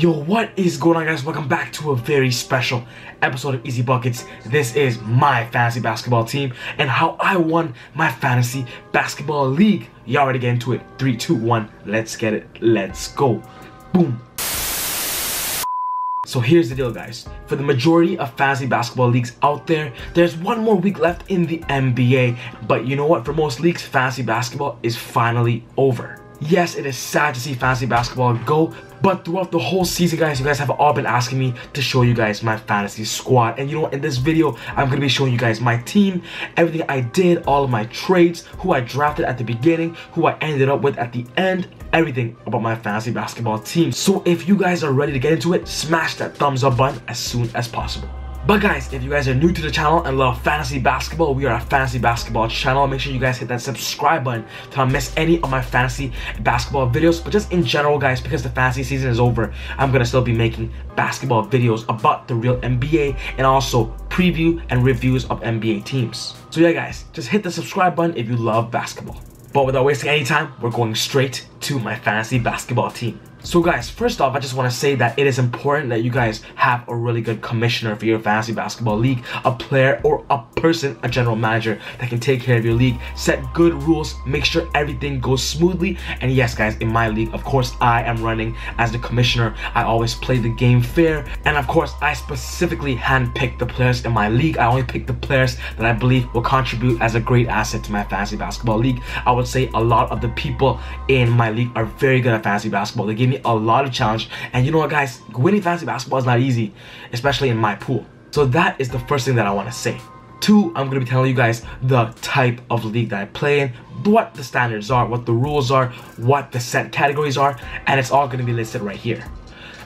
Yo, what is going on, guys? Welcome back to a very special episode of ezBUCKETz. This is my fantasy basketball team and how I won my fantasy basketball league. You already get into it. 3, 2, 1. Let's get it. Let's go. Boom. So here's the deal, guys. For the majority of fantasy basketball leagues out there, there's one more week left in the NBA. But you know what? For most leagues, fantasy basketball is finally over. Yes, it is sad to see fantasy basketball go, but throughout the whole season, guys, you guys have all been asking me to show you guys my fantasy squad. And you know what? In this video, I'm going to be showing you guys my team, everything I did, all of my trades, who I drafted at the beginning, who I ended up with at the end, everything about my fantasy basketball team. So if you guys are ready to get into it, smash that thumbs up button as soon as possible. But guys, if you guys are new to the channel and love fantasy basketball, we are a fantasy basketball channel. Make sure you guys hit that subscribe button to not miss any of my fantasy basketball videos. But just in general, guys, because the fantasy season is over, I'm gonna still be making basketball videos about the real NBA and also preview and reviews of NBA teams. So yeah, guys, just hit the subscribe button if you love basketball. But without wasting any time, we're going straight to my fantasy basketball team. So guys, first off, I just want to say that it is important that you guys have a really good commissioner for your fantasy basketball league, a player or a person, a general manager that can take care of your league, set good rules, make sure everything goes smoothly. And yes, guys, in my league, of course, I am running as the commissioner. I always play the game fair. And of course, I specifically handpick the players in my league. I only pick the players that I believe will contribute as a great asset to my fantasy basketball league. I would say a lot of the people in my league are very good at fantasy basketball. They give me a lot of challenge, and you know what, guys, winning fantasy basketball is not easy, especially in my pool. So that is the first thing that I want to say. 2, I'm going to be telling you guys the type of league that I play in, what the standards are, what the rules are, what the set categories are, and it's all going to be listed right here.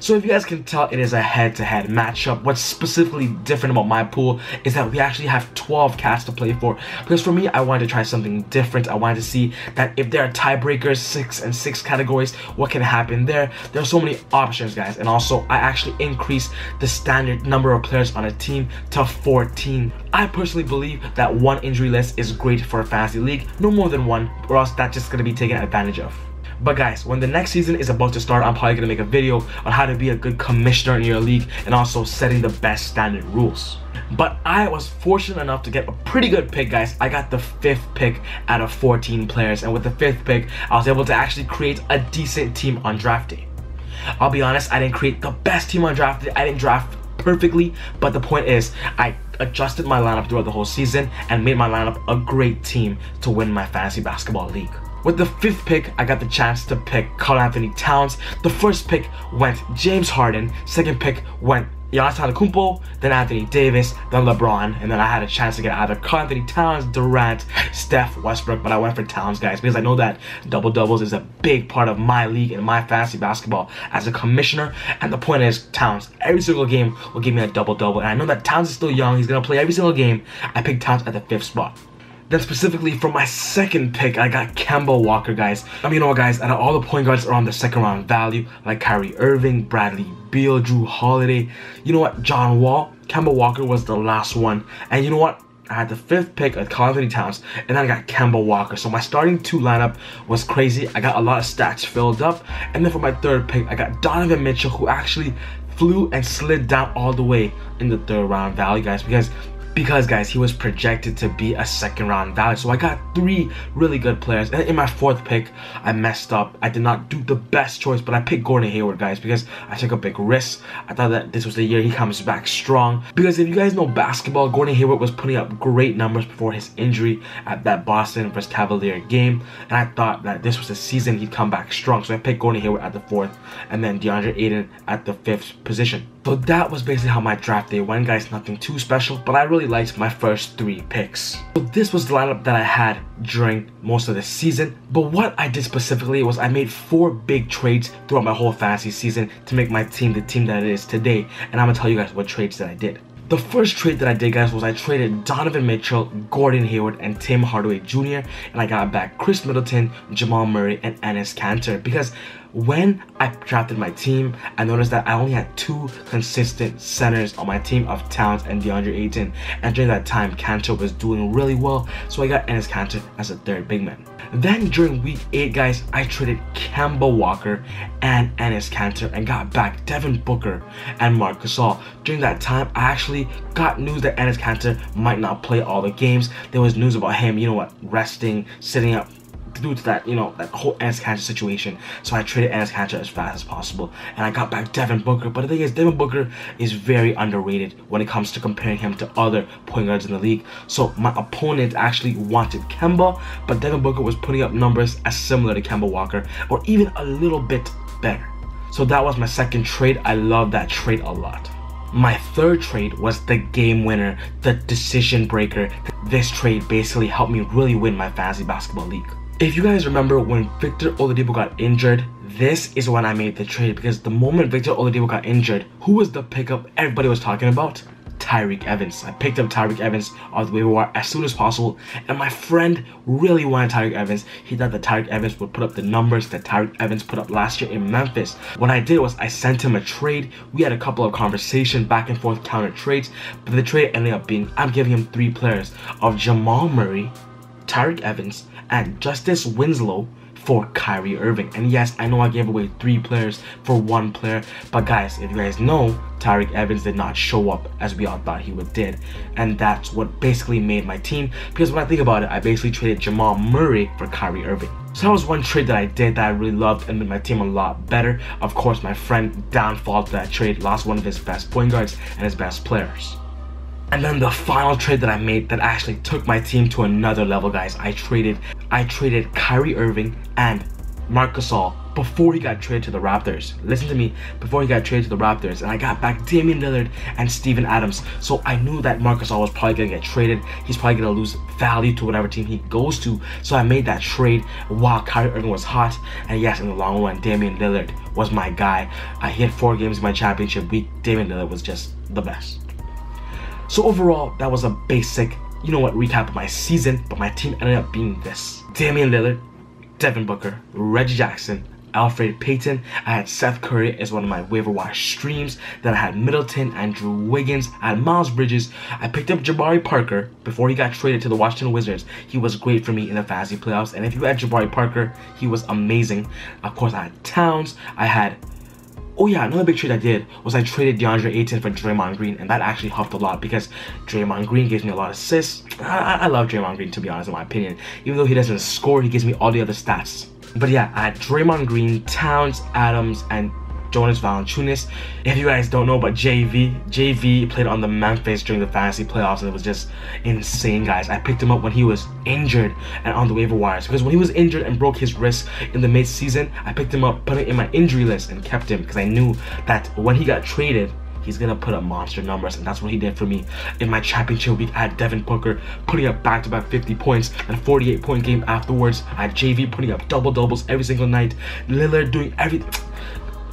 So if you guys can tell, it is a head-to-head matchup. What's specifically different about my pool is that we actually have 12 cats to play for. Because for me, I wanted to try something different. I wanted to see that if there are tiebreakers, 6 and 6 categories, what can happen there. There are so many options, guys. And also, I actually increased the standard number of players on a team to 14. I personally believe that one injury list is great for a fantasy league. No more than one, or else that's just going to be taken advantage of. But guys, when the next season is about to start, I'm probably going to make a video on how to be a good commissioner in your league and also setting the best standard rules. But I was fortunate enough to get a pretty good pick, guys. I got the 5th pick out of 14 players, and with the 5th pick, I was able to actually create a decent team on draft day. I'll be honest, I didn't create the best team on draft day. I didn't draft perfectly, but the point is, I adjusted my lineup throughout the whole season and made my lineup a great team to win my fantasy basketball league. With the 5th pick, I got the chance to pick Karl-Anthony Towns. The first pick went James Harden. Second pick went Giannis Antetokounmpo, then Anthony Davis, then LeBron, and then I had a chance to get either Karl-Anthony Towns, Durant, Steph, Westbrook, but I went for Towns, guys, because I know that double-doubles is a big part of my league and my fantasy basketball as a commissioner. And the point is, Towns, every single game will give me a double-double, and I know that Towns is still young. He's going to play every single game. I picked Towns at the 5th spot. Then specifically for my 2nd pick, I got Kemba Walker, guys. You know what, guys, out of all the point guards around the 2nd round value, like Kyrie Irving, Bradley Beal, Drew Holiday, you know what, John Wall, Kemba Walker was the last one. And you know what, I had the 5th pick at Karl-Anthony Towns, and then I got Kemba Walker. So my starting 2 lineup was crazy. I got a lot of stats filled up. And then for my 3rd pick, I got Donovan Mitchell, who actually flew and slid down all the way in the 3rd round value, guys, because guys, he was projected to be a 2nd round value. So I got 3 really good players. And in my 4th pick, I messed up. I did not do the best choice, but I picked Gordon Hayward, guys, because I took a big risk. I thought that this was the year he comes back strong. Because if you guys know basketball, Gordon Hayward was putting up great numbers before his injury at that Boston vs. Cavalier game. And I thought that this was the season he'd come back strong. So I picked Gordon Hayward at the 4th and then DeAndre Ayton at the 5th position. So that was basically how my draft day went, guys. Nothing too special, but I really liked my first 3 picks. So this was the lineup that I had during most of the season. But what I did specifically was I made 4 big trades throughout my whole fantasy season to make my team the team that it is today. And I'm gonna tell you guys what trades that I did. The first trade that I did, guys, was I traded Donovan Mitchell, Gordon Hayward, and Tim Hardaway Jr. And I got back Chris Middleton, Jamal Murray, and Enes Kanter. Because when I drafted my team, I noticed that I only had 2 consistent centers on my team of Towns and DeAndre Ayton, and during that time, Kanter was doing really well, so I got Enes Kanter as a 3rd big man. Then during week 8, guys, I traded Kemba Walker and Enes Kanter and got back Devin Booker and Marc Gasol. During that time, I actually got news that Enes Kanter might not play all the games. There was news about him, resting, sitting up, due to that, that whole Enes Kanter situation. So I traded Enes Kanter as fast as possible, and I got back Devin Booker. But the thing is, Devin Booker is very underrated when it comes to comparing him to other point guards in the league. So my opponent actually wanted Kemba, but Devin Booker was putting up numbers as similar to Kemba Walker, or even a little bit better. So that was my 2nd trade. I love that trade a lot. My 3rd trade was the game winner, the decision breaker. This trade basically helped me really win my fantasy basketball league. If you guys remember when Victor Oladipo got injured, this is when I made the trade, because the moment Victor Oladipo got injured, who was the pickup everybody was talking about? Tyreke Evans. I picked up Tyreke Evans off the waiver wire as soon as possible, and my friend really wanted Tyreke Evans. He thought that Tyreke Evans would put up the numbers that Tyreke Evans put up last year in Memphis. What I did was I sent him a trade. We had a couple of conversations, back and forth counter trades, but the trade ended up being I'm giving him 3 players of Jamal Murray, Tyreke Evans, and Justice Winslow for Kyrie Irving. And yes, I know I gave away 3 players for 1 player, but guys, if you guys know, Tyreke Evans did not show up as we all thought he did, and that's what basically made my team, because when I think about it, I basically traded Jamal Murray for Kyrie Irving. So that was one trade that I did that I really loved and made my team a lot better. Of course, my friend downfall to that trade, lost one of his best point guards and his best players. And then the final trade that I made that actually took my team to another level, guys. I traded Kyrie Irving and Marc Gasol before he got traded to the Raptors. Listen to me, before he got traded to the Raptors, and I got back Damian Lillard and Steven Adams. So I knew that Marc Gasol was probably gonna get traded. He's probably gonna lose value to whatever team he goes to. So I made that trade while Kyrie Irving was hot. And yes, in the long run, Damian Lillard was my guy. He had 4 games in my championship week. Damian Lillard was just the best. So overall, that was a basic, recap of my season, but my team ended up being this: Damian Lillard, Devin Booker, Reggie Jackson, Alfred Payton. I had Seth Curry as one of my waiver wire streams. Then I had Middleton, Andrew Wiggins, I had Miles Bridges. I picked up Jabari Parker before he got traded to the Washington Wizards. He was great for me in the fantasy playoffs, and if you had Jabari Parker, he was amazing. Of course, I had Towns. Oh yeah, another big trade I did was I traded DeAndre Ayton for Draymond Green, and that actually helped a lot because Draymond Green gives me a lot of assists. I love Draymond Green, to be honest, in my opinion. Even though he doesn't score, he gives me all the other stats. But yeah, I had Draymond Green, Towns, Adams, and Jonas Valanciunas. If you guys don't know, but JV played on the Memphis during the fantasy playoffs, and it was just insane, guys. I picked him up when he was injured and on the waiver wires, because when he was injured and broke his wrist in the mid-season, I picked him up, put him in my injury list, and kept him because I knew that when he got traded, he's gonna put up monster numbers, and that's what he did for me. In my championship week, I had Devin Booker putting up back-to-back 50 points and a 48-point game afterwards. I had JV putting up double-doubles every single night. Lillard doing everything.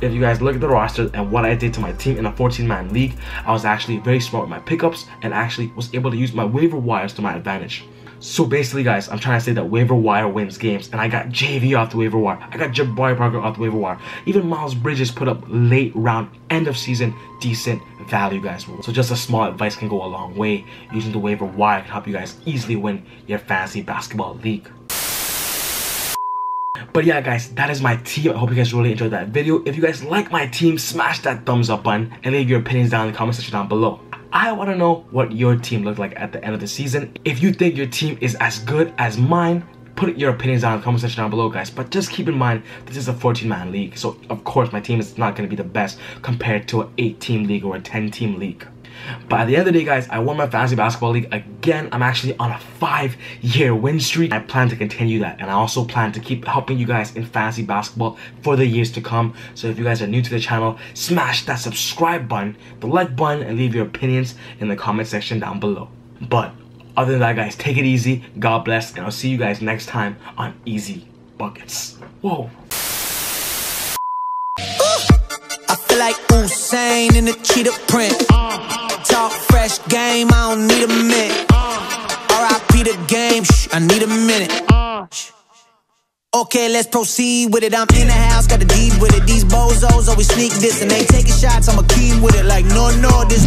If you guys look at the roster and what I did to my team in a 14-man league, I was actually very smart with my pickups and actually was able to use my waiver wires to my advantage. So basically, guys, I'm trying to say that waiver wire wins games, and I got JV off the waiver wire. I got Jabari Parker off the waiver wire. Even Miles Bridges put up late round, end of season, decent value, guys. So just a small advice can go a long way. Using the waiver wire can help you guys easily win your fantasy basketball league. But yeah, guys, that is my team. I hope you guys really enjoyed that video. If you guys like my team, smash that thumbs up button and leave your opinions down in the comment section down below. I want to know what your team looked like at the end of the season. If you think your team is as good as mine, put your opinions down in the comment section down below, guys. But just keep in mind, this is a 14-man league. So, of course, my team is not going to be the best compared to an 8-team league or a 10-team league. But at the end of the day, guys, I won my fantasy basketball league again. I'm actually on a 5-year win streak. I plan to continue that, and I also plan to keep helping you guys in fantasy basketball for the years to come. So if you guys are new to the channel, smash that subscribe button, the like button, and leave your opinions in the comment section down below. But other than that, guys, take it easy, God bless, and I'll see you guys next time on ezBUCKETz. Whoa. I feel like Usain in the cheetah print. Talk fresh game, I don't need a minute. R.I.P. the game, I need a minute. Okay, let's proceed with it. I'm in the house, got the deed with it. These bozos always sneak this and they taking shots. I'm a keen with it. Like no, this